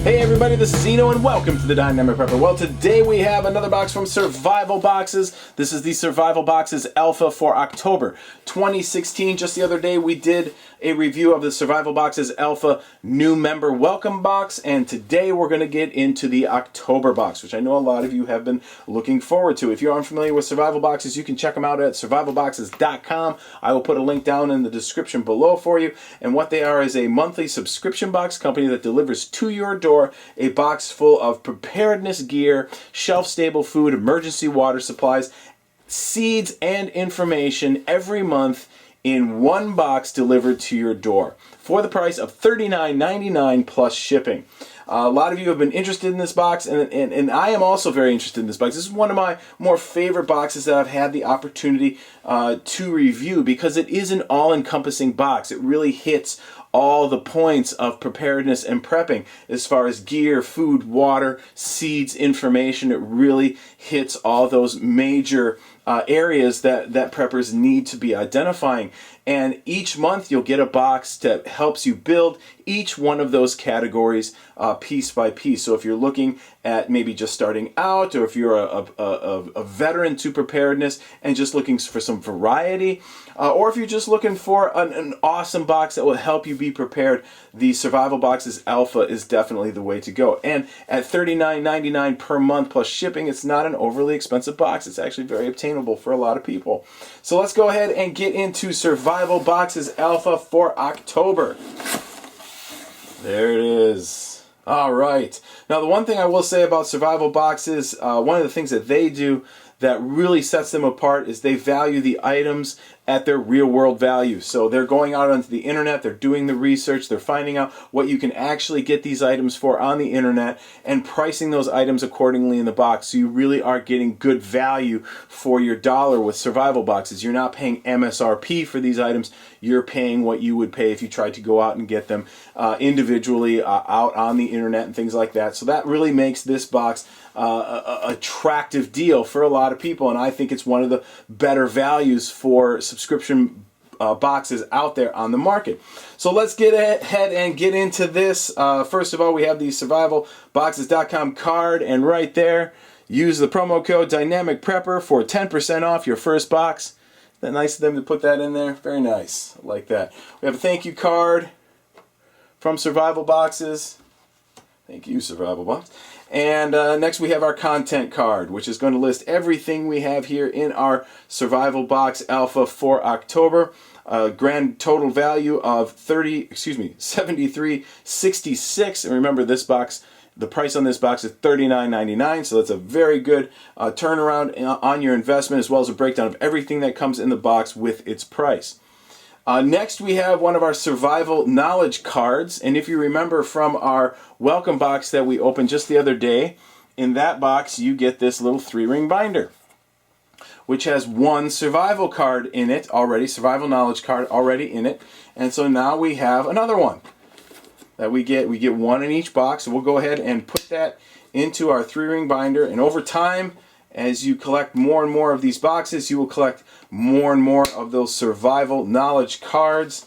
Hey everybody, this is Zeno and welcome to the Dynamic Prepper. Well, today we have another box from Survival Boxes. This is the Survival Boxes Alpha for October 2016. Just the other day we did a review of the Survival Boxes Alpha new member welcome box, and today we're going to get into the October box, which I know a lot of you have been looking forward to. If you're unfamiliar with Survival Boxes, you can check them out at survivalboxes.com. I will put a link down in the description below for you. And what they are is a monthly subscription box company that delivers to your door a box full of preparedness gear, shelf-stable food, emergency water supplies, seeds, and information every month in one box delivered to your door for the price of $39.99 plus shipping. A lot of you have been interested in this box, and I am also very interested in this box. This is one of my more favorite boxes that I've had the opportunity to review because it is an all-encompassing box. It really hits all the points of preparedness and prepping as far as gear, food, water, seeds, information. It really hits all those major areas that preppers need to be identifying. And each month you'll get a box that helps you build each one of those categories piece by piece. So if you're looking at maybe just starting out, or if you're a veteran to preparedness and just looking for some variety, or if you're just looking for an awesome box that will help you be prepared, the Survival Boxes Alpha is definitely the way to go. And at $39.99 per month plus shipping, it's not an overly expensive box. It's actually very obtainable for a lot of people. So let's go ahead and get into Survival Boxes Alpha for October. There it is. All right. Now, the one thing I will say about Survival Boxes, one of the things that they do that really sets them apart is they value the items at their real world value. So they're going out onto the internet, they're doing the research, they're finding out what you can actually get these items for on the internet and pricing those items accordingly in the box. So you really are getting good value for your dollar with Survival Boxes. You're not paying MSRP for these items, you're paying what you would pay if you tried to go out and get them individually out on the internet and things like that. So that really makes this box a attractive deal for a lot of people, and I think it's one of the better values for subscription boxes out there on the market. So let's get ahead and get into this. First of all, we have the survivalboxes.com card, and right there, use the promo code Dynamic Prepper for 10% off your first box. Isn't that nice of them to put that in there? Very nice. I like that. We have a thank you card from Survival Boxes. Thank you, Survival Box. And next we have our content card, which is going to list everything we have here in our Survival Box Alpha for October. Grand total value of $73.66. And remember, this box, the price on this box is $39.99, so that's a very good turnaround on your investment, as well as a breakdown of everything that comes in the box with its price. Next, we have one of our survival knowledge cards, and if you remember from our welcome box that we opened just the other day, in that box you get this little 3-ring binder, which has one survival card in it already, survival knowledge card already in it, and so now we have another one that we get one in each box. So we'll go ahead and put that into our 3-ring binder, and over time, as you collect more and more of these boxes, you will collect more and more of those survival knowledge cards,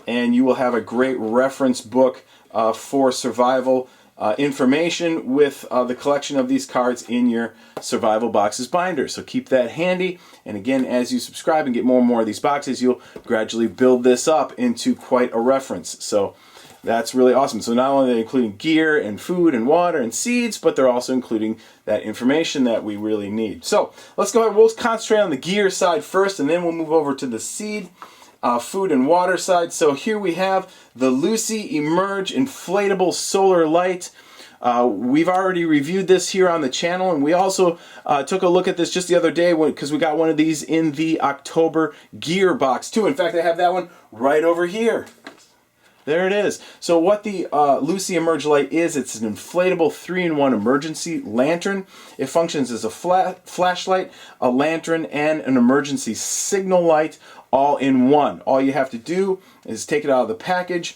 and you will have a great reference book for survival information with the collection of these cards in your Survival Boxes binder. So keep that handy, and again, as you subscribe and get more and more of these boxes, you'll gradually build this up into quite a reference. So that's really awesome. So not only are they including gear and food and water and seeds, but they're also including that information that we really need. So let's go ahead. We'll concentrate on the gear side first, and then we'll move over to the seed, food, and water side. So here we have the Lucia Emerge Inflatable Solar Light. We've already reviewed this here on the channel, and we also took a look at this just the other day because we got one of these in the October gear box too. In fact, I have that one right over here. There it is. So what the Lucia Emerge Light is, it's an inflatable 3-in-1 emergency lantern. It functions as a flashlight, a lantern, and an emergency signal light all in one. All you have to do is take it out of the package,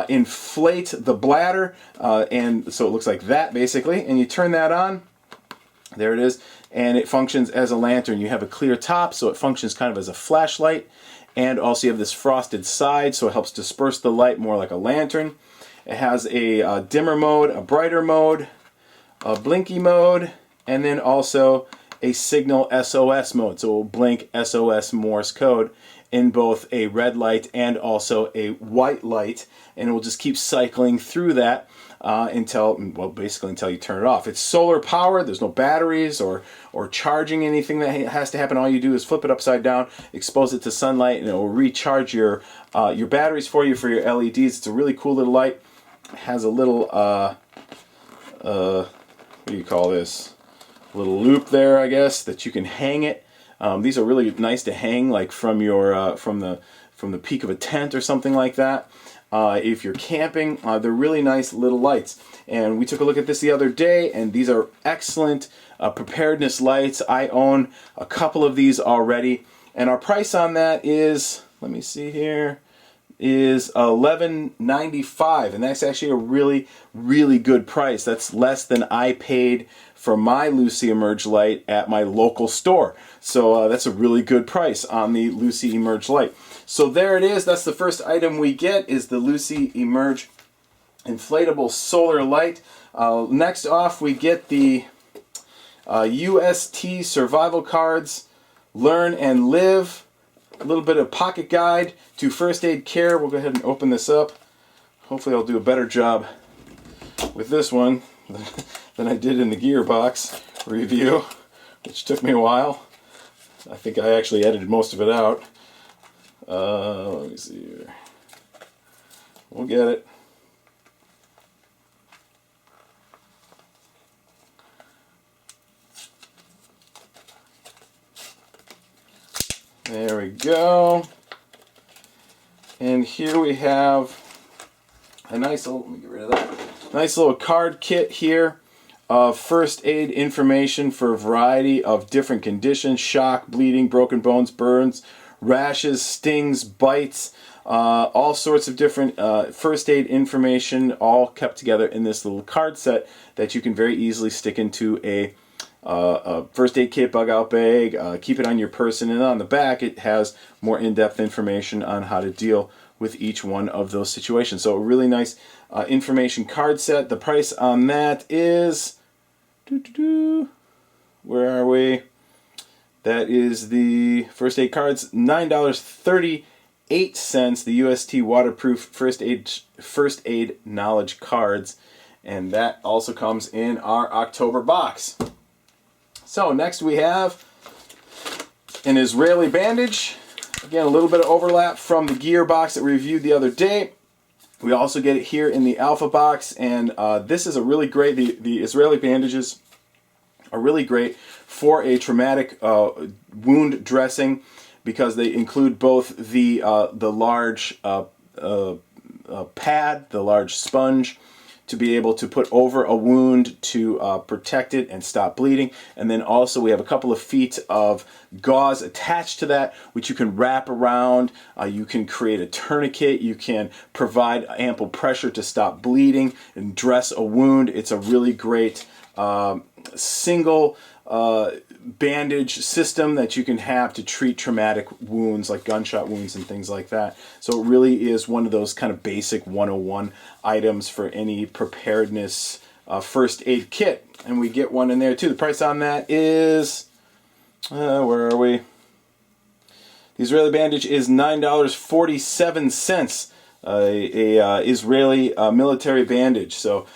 inflate the bladder, and so it looks like that basically, and you turn that on. There it is, and it functions as a lantern. You have a clear top, so it functions kind of as a flashlight. And also you have this frosted side, so it helps disperse the light more like a lantern. It has a dimmer mode, a brighter mode, a blinky mode, and then also a signal SOS mode. So it will blink SOS Morse code in both a red light and also a white light, and it will just keep cycling through that until, well, basically until you turn it off. It's solar powered. There's no batteries or charging anything that has to happen. All you do is flip it upside down, expose it to sunlight, and it will recharge your batteries for you for your LEDs. It's a really cool little light. It has a little what do you call this? A little loop there, I guess, that you can hang it. These are really nice to hang, like from your from the peak of a tent or something like that. If you're camping, they're really nice little lights. And we took a look at this the other day, and these are excellent preparedness lights. I own a couple of these already, and our price on that is, let me see here, is $11.95, and that's actually a really, really good price. That's less than I paid for my Lucia Emerge light at my local store. So that's a really good price on the Lucia Emerge light. So there it is. That's the first item we get, is the Lucia Emerge inflatable solar light. Next off, we get the UST survival cards, Learn and Live, a little bit of pocket guide to first aid care. We'll go ahead and open this up. Hopefully I'll do a better job with this one than I did in the gearbox review, which took me a while. I think I actually edited most of it out. Let me see here. We'll get it. There we go. And here we have a nice little, let me get rid of that. Nice little card kit here of first aid information for a variety of different conditions: shock, bleeding, broken bones, burns, rashes, stings, bites, all sorts of different first aid information, all kept together in this little card set that you can very easily stick into a first aid kit bug out bag, keep it on your person, and on the back it has more in-depth information on how to deal with each one of those situations. So a really nice information card set. The price on that is, where are we? That is the first aid cards, $9.38, the UST waterproof first aid knowledge cards, and that also comes in our October box. So next we have an Israeli bandage. Again, a little bit of overlap from the gear box that we reviewed the other day. We also get it here in the Alpha box, and this is a really great, the Israeli bandages are really great for a traumatic wound dressing, because they include both the large pad, the large sponge, to be able to put over a wound to protect it and stop bleeding. And then also we have a couple of feet of gauze attached to that, which you can wrap around. You can create a tourniquet. You can provide ample pressure to stop bleeding and dress a wound. It's a really great single bandage system that you can have to treat traumatic wounds like gunshot wounds and things like that. So it really is one of those kind of basic 101 items for any preparedness first aid kit. And we get one in there too. The price on that is, where are we? The Israeli bandage is $9.47. A Israeli military bandage. So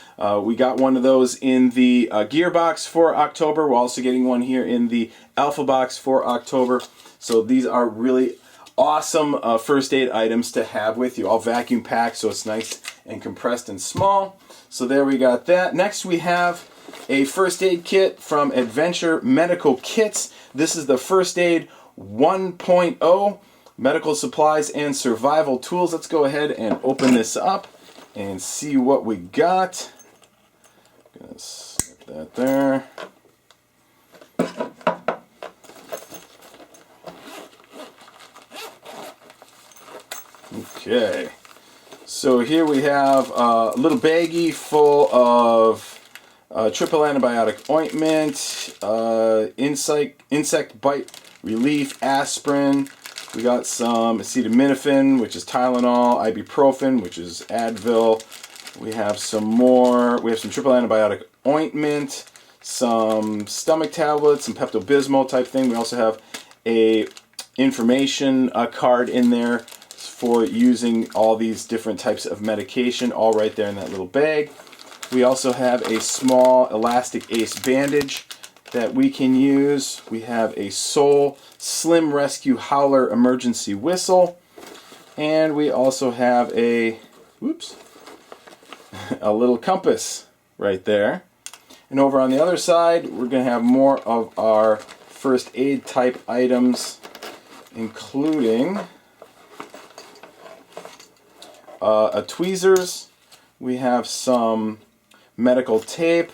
we got one of those in the gear box for October. We're also getting one here in the Alpha box for October. So these are really awesome first aid items to have with you, all vacuum packed, so it's nice and compressed and small. So there we got that. Next we have a first aid kit from Adventure Medical Kits. This is the First Aid 1.0. Medical supplies and survival tools. Let's go ahead and open this up and see what we got. Gonna slip that there. Okay, so here we have a little baggie full of triple antibiotic ointment, insect bite relief, aspirin. We got some acetaminophen, which is Tylenol, ibuprofen, which is Advil, We have some more. We have some triple antibiotic ointment, some stomach tablets, some Pepto-Bismol type thing. We also have a information card in there for using all these different types of medication, all right there in that little bag. We also have a small elastic ace bandage that we can use. We have a Soul Slim Rescue Howler emergency whistle, and we also have a a little compass right there. And over on the other side, we're going to have more of our first aid type items, including a tweezers. We have some medical tape.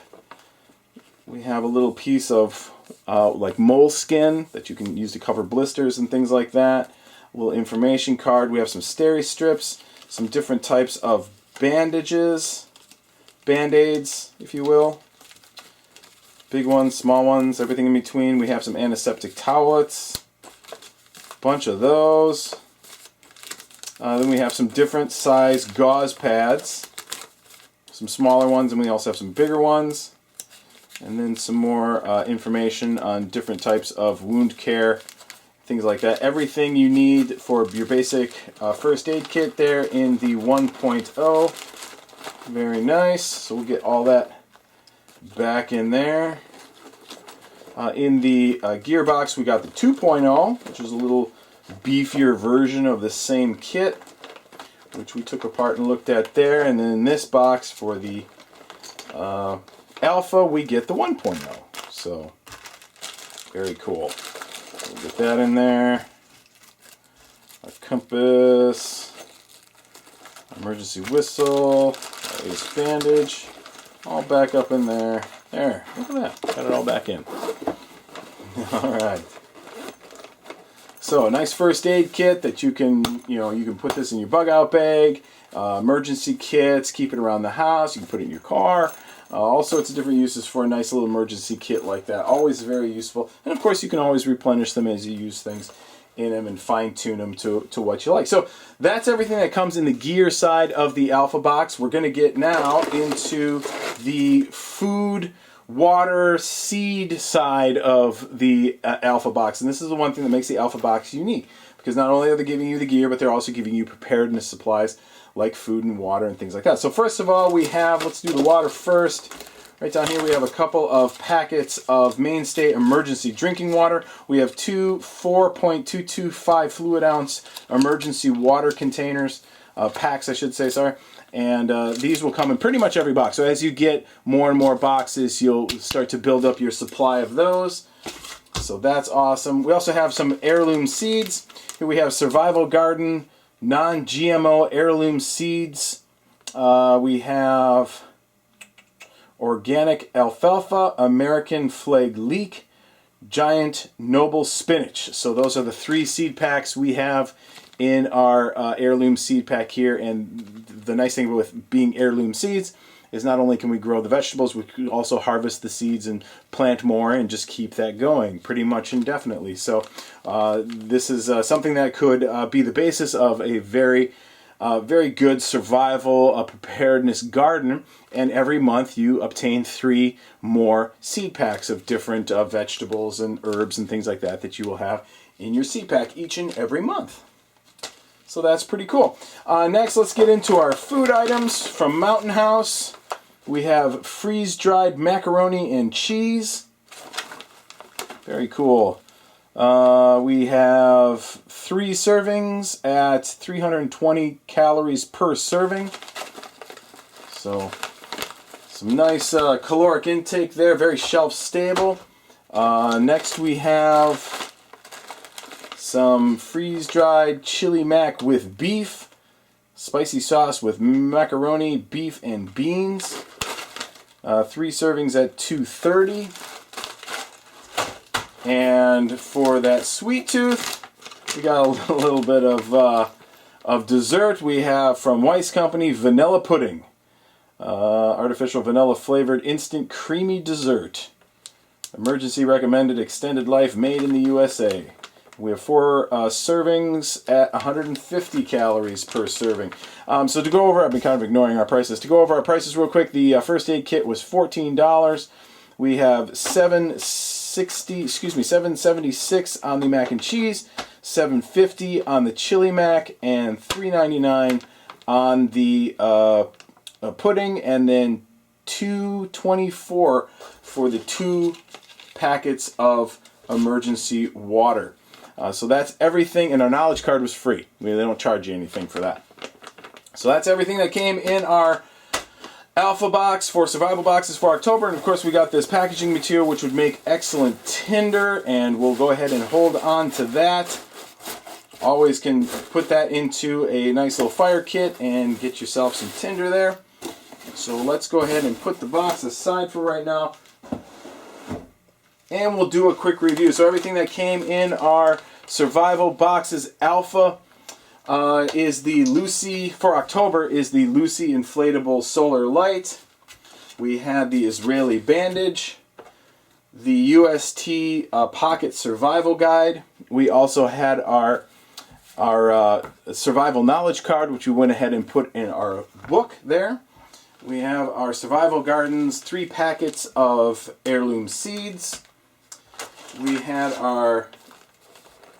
We have a little piece of like moleskin that you can use to cover blisters and things like that. A little information card. We have some steri strips, some different types of bandages, band-aids, if you will. Big ones, small ones, everything in between. We have some antiseptic towelettes, bunch of those. Then we have some different size gauze pads, some smaller ones, and we also have some bigger ones. And then some more information on different types of wound care, things like that. Everything you need for your basic first aid kit there in the 1.0. Very nice. So we'll get all that back in there. In the gear box, we got the 2.0, which is a little beefier version of the same kit, which we took apart and looked at there. And then in this box for the Alpha, we get the 1.0. So, very cool. We'll get that in there. A compass, emergency whistle, ace bandage, all back up in there. There, look at that. Got it all back in. Alright. So, a nice first aid kit that you can put this in your bug out bag. Emergency kits, keep it around the house. You can put it in your car. All sorts of different uses for a nice little emergency kit like that. Always very useful. And of course, you can always replenish them as you use things in them and fine-tune them to what you like. So that's everything that comes in the gear side of the Alpha box. We're going to get now into the food, water, seed side of the Alpha box. And this is the one thing that makes the Alpha box unique. Because not only are they giving you the gear, but they're also giving you preparedness supplies like food and water and things like that. So first of all, we have, let's do the water first. Right down here we have a couple of packets of Mainstay emergency drinking water. We have two 4.225 fluid ounce emergency water containers, packs I should say, sorry. And these will come in pretty much every box. So as you get more and more boxes, you'll start to build up your supply of those. So that's awesome. We also have some heirloom seeds. Here we have Survival Garden non-GMO heirloom seeds. We have organic alfalfa, American flag leek, giant noble spinach. So those are the 3 seed packs we have in our heirloom seed pack here. And the nice thing with being heirloom seeds is not only can we grow the vegetables, we can also harvest the seeds and plant more and just keep that going pretty much indefinitely. So this is something that could be the basis of a very good survival preparedness garden. And every month you obtain 3 more seed packs of different vegetables and herbs and things like that you will have in your seed pack each and every month. So that's pretty cool. Next, let's get into our food items from Mountain House. We have freeze-dried macaroni and cheese. Very cool. We have 3 servings at 320 calories per serving. So some nice caloric intake there, very shelf stable. Next we have some freeze-dried chili mac with beef, spicy sauce with macaroni, beef, and beans. 3 servings at 230. And for that sweet tooth, we got a little bit of dessert. We have from Weiss Company vanilla pudding, artificial vanilla flavored instant creamy dessert. Emergency recommended extended life, made in the USA. We have 4 servings at 150 calories per serving. So to go over, I've been kind of ignoring our prices. To go over our prices real quick, the first aid kit was $14. We have $7.76 on the mac and cheese, $7.50 on the chili mac, and $3.99 on the pudding, and then $2.24 for the 2 packets of emergency water. So that's everything, and our knowledge card was free. They don't charge you anything for that. So that's everything that came in our Alpha box for survival boxes for October. And of course we got this packaging material which would make excellent tinder, and we'll go ahead and hold on to that. Always can put that into a nice little fire kit and get yourself some tinder there. So let's go ahead and put the box aside for right now, and we'll do a quick review. So everything that came in our survival boxes Alpha is the Lucia, for October, is the Lucia inflatable solar light. We had the Israeli bandage, the UST pocket survival guide. We also had our survival knowledge card, which we went ahead and put in our book there. We have our Survival Gardens 3 packets of heirloom seeds. We had our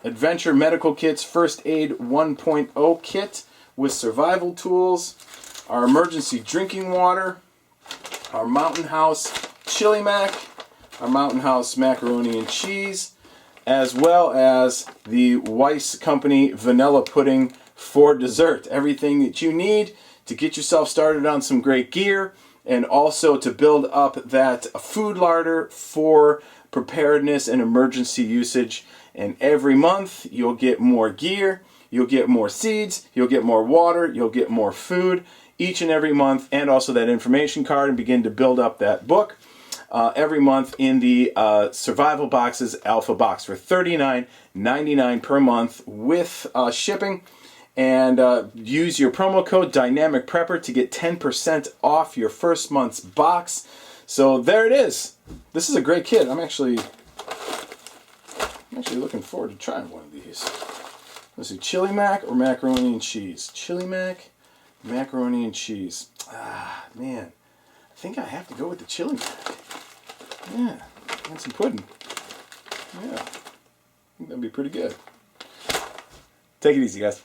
Adventure Medical Kits First Aid 1.0 kit with survival tools, our emergency drinking water, our Mountain House chili mac, our Mountain House macaroni and cheese, as well as the Weiss Company vanilla pudding for dessert. Everything that you need to get yourself started on some great gear, and also to build up that food larder for preparedness and emergency usage. And every month you'll get more gear, you'll get more seeds, you'll get more water, you'll get more food each and every month, and also that information card, and begin to build up that book every month in the Survival Boxes Alpha box for $39.99 per month with shipping. And use your promo code Dynamic Prepper to get 10% off your first month's box. So there it is. This is a great kit. I'm actually looking forward to trying one of these. Let's see, chili mac or macaroni and cheese? Chili mac, macaroni and cheese. Ah, man. I think I have to go with the chili mac. Yeah, and some pudding. Yeah, I think that'd be pretty good. Take it easy, guys.